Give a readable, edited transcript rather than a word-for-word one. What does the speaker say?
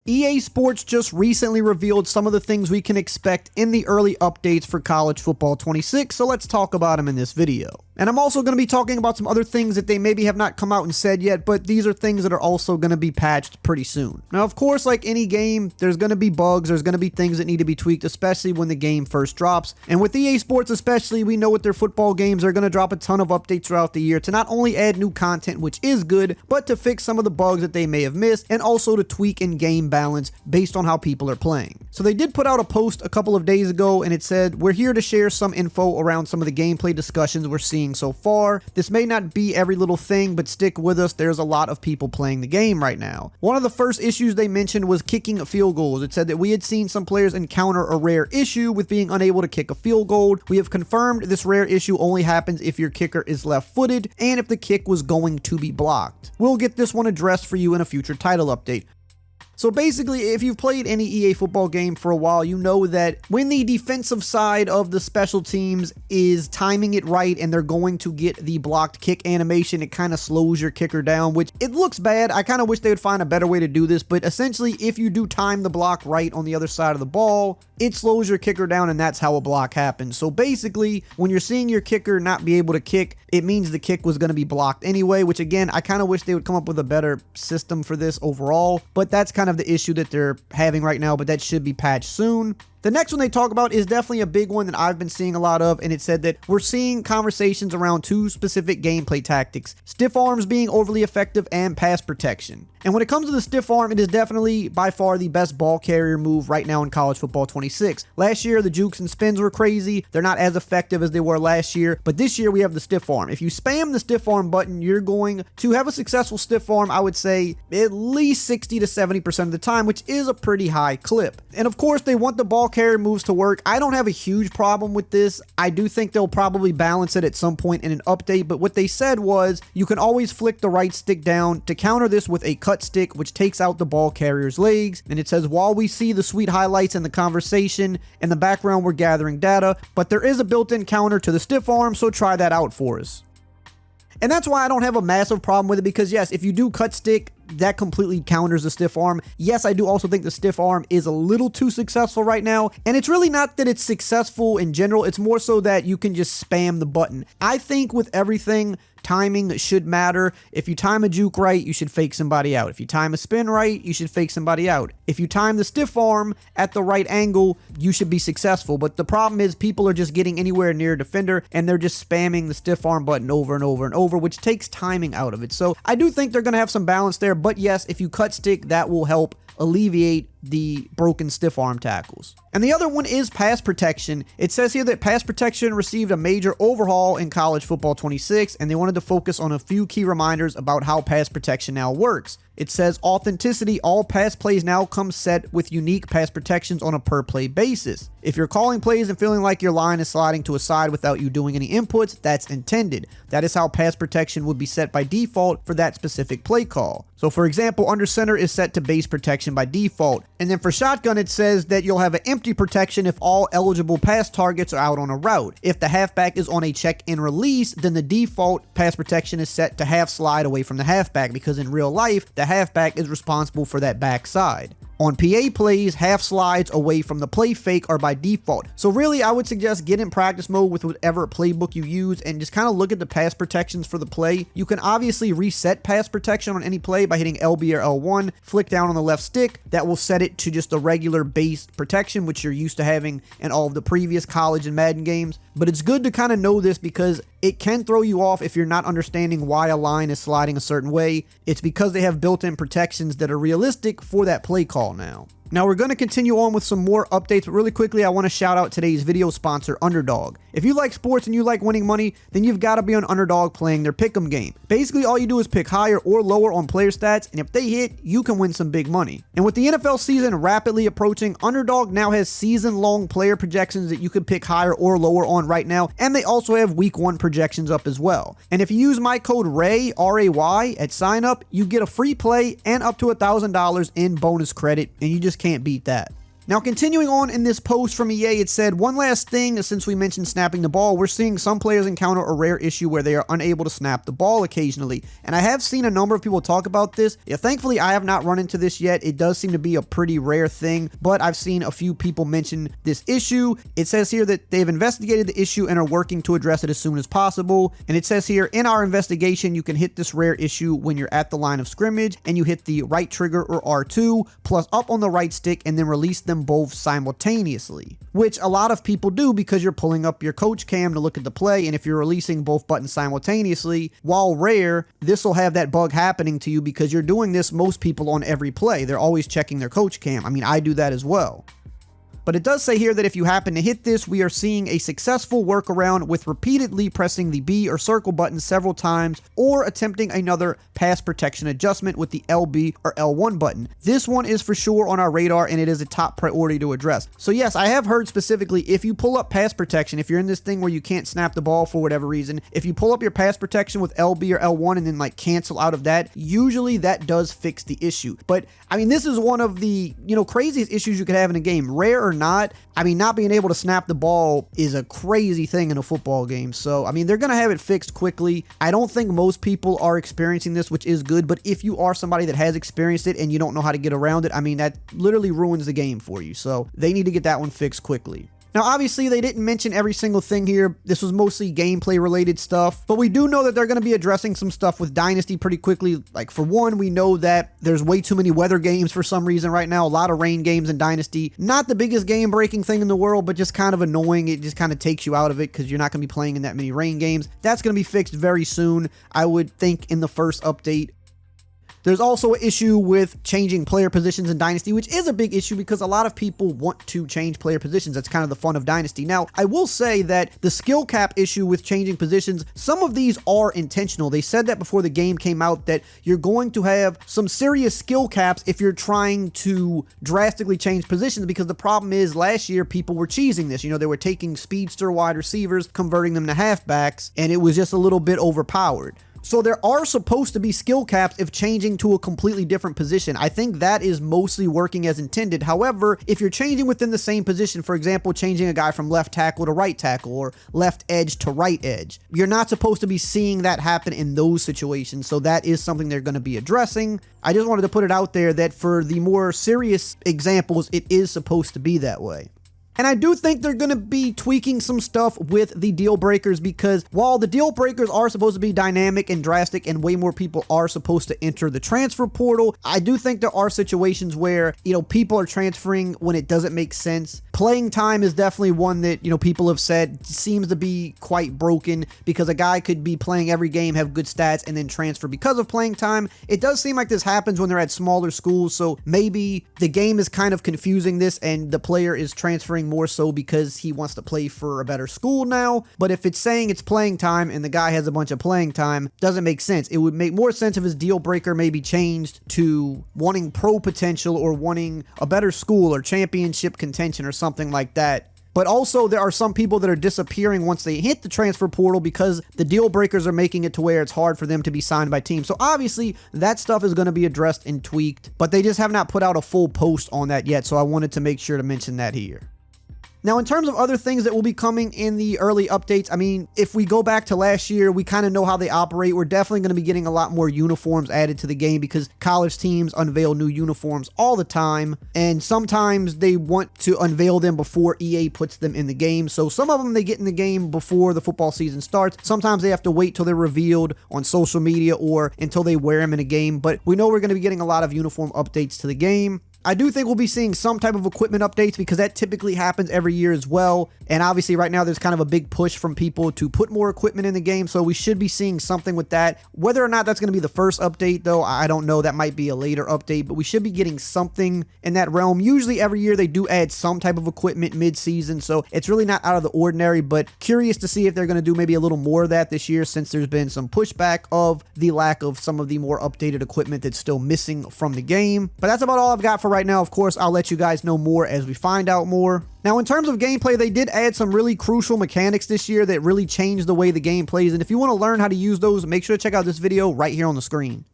EA Sports just recently revealed some of the things we can expect in the early updates for College Football 26, so let's talk about them in this video. And I'm also going to be talking about some other things that they maybe have not come out and said yet, but these are things that are also going to be patched pretty soon. Now, of course, like any game, there's going to be bugs, there's going to be things that need to be tweaked, especially when the game first drops. And with EA Sports especially, we know with their football games, they're going to drop a ton of updates throughout the year to not only add new content, which is good, but to fix some of the bugs that they may have missed, and also to tweak in-game balance based on how people are playing. So they did put out a post a couple of days ago, and it said, "We're here to share some info around some of the gameplay discussions we're seeing so far. This may not be every little thing, but stick with us. There's a lot of people playing the game right now." One of the first issues they mentioned was kicking field goals. It said that we had seen some players encounter a rare issue with being unable to kick a field goal. We have confirmed this rare issue only happens if your kicker is left-footed and if the kick was going to be blocked. We'll get this one addressed for you in a future title update. So basically, if you've played any EA football game for a while, you know that when the defensive side of the special teams is timing it right and they're going to get the blocked kick animation, it kind of slows your kicker down, which it looks bad. I kind of wish they would find a better way to do this, but essentially, if you do time the block right on the other side of the ball, it slows your kicker down, and that's how a block happens. So basically, when you're seeing your kicker not be able to kick, it means the kick was going to be blocked anyway, which again, I kind of wish they would come up with a better system for this overall, but that's kind of the issue that they're having right now, but that should be patched soon. The next one they talk about is definitely a big one that I've been seeing a lot of, and it said that we're seeing conversations around two specific gameplay tactics: stiff arms being overly effective and pass protection. And when it comes to the stiff arm, it is definitely by far the best ball carrier move right now in College Football 26. Last year, the jukes and spins were crazy. They're not as effective as they were last year, but this year we have the stiff arm. If you spam the stiff arm button, you're going to have a successful stiff arm, I would say, at least 60 to 70% of the time, which is a pretty high clip. And of course, they want the ball carrier moves to work. I don't have a huge problem with this. I do think they'll probably balance it at some point in an update, but what they said was you can always flick the right stick down to counter this with a cut stick, which takes out the ball carrier's legs. And it says, while we see the sweet highlights in the conversation, in the background we're gathering data, but there is a built-in counter to the stiff arm, so try that out for us. And that's why I don't have a massive problem with it, because yes, if you do cut stick, that completely counters the stiff arm. Yes, I do also think the stiff arm is a little too successful right now, and it's really not that it's successful in general, it's more so that you can just spam the button. I think with everything, timing should matter. If you time a juke right, you should fake somebody out. If you time a spin right, you should fake somebody out. If you time the stiff arm at the right angle, you should be successful. But the problem is people are just getting anywhere near a defender and they're just spamming the stiff arm button over and over and over, which takes timing out of it. So I do think they're going to have some balance there. But yes, if you cut stick, that will help alleviate the broken stiff arm tackles. And the other one is pass protection. It says here that pass protection received a major overhaul in College Football 26, and they wanted to focus on a few key reminders about how pass protection now works. It says authenticity: all pass plays now come set with unique pass protections on a per play basis. If you're calling plays and feeling like your line is sliding to a side without you doing any inputs, that's intended. That is how pass protection would be set by default for that specific play call. So for example, under center is set to base protection by default. And then for shotgun, it says that you'll have an empty protection if all eligible pass targets are out on a route. If the halfback is on a check and release, then the default pass protection is set to half slide away from the halfback, because in real life, the halfback is responsible for that backside. On PA plays, half slides away from the play fake are by default. So really, I would suggest get in practice mode with whatever playbook you use and just kind of look at the pass protections for the play. You can obviously reset pass protection on any play by hitting LB or L1, flick down on the left stick. That will set it to just a regular base protection, which you're used to having in all of the previous college and Madden games. But it's good to kind of know this, because it can throw you off if you're not understanding why a line is sliding a certain way. It's because they have built-in protections that are realistic for that play call now. Now we're going to continue on with some more updates, but really quickly I want to shout out today's video sponsor, Underdog. If you like sports and you like winning money, then you've got to be on Underdog playing their pick'em game. Basically, all you do is pick higher or lower on player stats, and if they hit, you can win some big money. And with the NFL season rapidly approaching, Underdog now has season-long player projections that you can pick higher or lower on right now, and they also have week 1 projections up as well. And if you use my code RAY, R-A-Y, at sign up, you get a free play and up to $1,000 in bonus credit, and you just can't beat that. Now, continuing on in this post from EA, it said, one last thing, since we mentioned snapping the ball, we're seeing some players encounter a rare issue where they are unable to snap the ball occasionally. And I have seen a number of people talk about this. Yeah, thankfully, I have not run into this yet. It does seem to be a pretty rare thing, but I've seen a few people mention this issue. It says here that they've investigated the issue and are working to address it as soon as possible. And it says here, in our investigation, you can hit this rare issue when you're at the line of scrimmage and you hit the right trigger or R2 plus up on the right stick and then release them both simultaneously, which a lot of people do because you're pulling up your coach cam to look at the play, and if you're releasing both buttons simultaneously, while rare, this will have that bug happening to you because you're doing this most people on every play. They're always checking their coach cam. I mean, I do that as well. But it does say here that if you happen to hit this, we are seeing a successful workaround with repeatedly pressing the B or circle button several times or attempting another pass protection adjustment with the LB or L1 button. This one is for sure on our radar and it is a top priority to address. So yes, I have heard specifically if you pull up pass protection, if you're in this thing where you can't snap the ball for whatever reason, if you pull up your pass protection with LB or L1 and then like cancel out of that, usually that does fix the issue. But I mean, this is one of the, craziest issues you could have in a game, rare or not. I mean, not being able to snap the ball is a crazy thing in a football game. So, I mean, they're going to have it fixed quickly. I don't think most people are experiencing this, which is good. But if you are somebody that has experienced it and you don't know how to get around it, I mean, that literally ruins the game for you. So they need to get that one fixed quickly. Now, obviously, they didn't mention every single thing here. This was mostly gameplay related stuff, but we do know that they're going to be addressing some stuff with Dynasty pretty quickly. Like, for one, we know that there's way too many weather games for some reason right now. A lot of rain games in Dynasty. Not the biggest game breaking thing in the world, but just kind of annoying. It just kind of takes you out of it because you're not going to be playing in that many rain games. That's going to be fixed very soon, I would think, in the first update. There's also an issue with changing player positions in Dynasty, which is a big issue because a lot of people want to change player positions. That's kind of the fun of Dynasty. Now, I will say that the skill cap issue with changing positions, some of these are intentional. They said that before the game came out that you're going to have some serious skill caps if you're trying to drastically change positions, because the problem is last year people were cheesing this. They were taking speedster wide receivers, converting them to halfbacks, and it was just a little bit overpowered. So there are supposed to be skill caps if changing to a completely different position. I think that is mostly working as intended. However, if you're changing within the same position, for example, changing a guy from left tackle to right tackle or left edge to right edge, you're not supposed to be seeing that happen in those situations. So that is something they're going to be addressing. I just wanted to put it out there that for the more serious examples, it is supposed to be that way. And I do think they're going to be tweaking some stuff with the deal breakers, because while the deal breakers are supposed to be dynamic and drastic and way more people are supposed to enter the transfer portal, I do think there are situations where, people are transferring when it doesn't make sense. Playing time is definitely one that, people have said seems to be quite broken, because a guy could be playing every game, have good stats, and then transfer because of playing time. It does seem like this happens when they're at smaller schools, so maybe the game is kind of confusing this and the player is transferring more so because he wants to play for a better school now. But if it's saying it's playing time and the guy has a bunch of playing time, doesn't make sense. It would make more sense if his deal breaker maybe changed to wanting pro potential or wanting a better school or championship contention or something like that. But also, there are some people that are disappearing once they hit the transfer portal because the deal breakers are making it to where it's hard for them to be signed by teams. So obviously, that stuff is going to be addressed and tweaked, but they just have not put out a full post on that yet. So I wanted to make sure to mention that here. Now, in terms of other things that will be coming in the early updates, I mean, if we go back to last year, we kind of know how they operate. We're definitely going to be getting a lot more uniforms added to the game because college teams unveil new uniforms all the time, and sometimes they want to unveil them before EA puts them in the game. So some of them they get in the game before the football season starts. Sometimes they have to wait till they're revealed on social media or until they wear them in a game, but we know we're going to be getting a lot of uniform updates to the game. I do think we'll be seeing some type of equipment updates because that typically happens every year as well. And obviously right now there's kind of a big push from people to put more equipment in the game. So we should be seeing something with that. Whether or not that's going to be the first update though, I don't know. That might be a later update, but we should be getting something in that realm. Usually every year they do add some type of equipment mid-season. So it's really not out of the ordinary, but curious to see if they're going to do maybe a little more of that this year, since there's been some pushback of the lack of some of the more updated equipment that's still missing from the game. But that's about all I've got for right now. Of course, I'll let you guys know more as we find out more. Now, in terms of gameplay, they did add some really crucial mechanics this year that really changed the way the game plays. And if you want to learn how to use those, make sure to check out this video right here on the screen.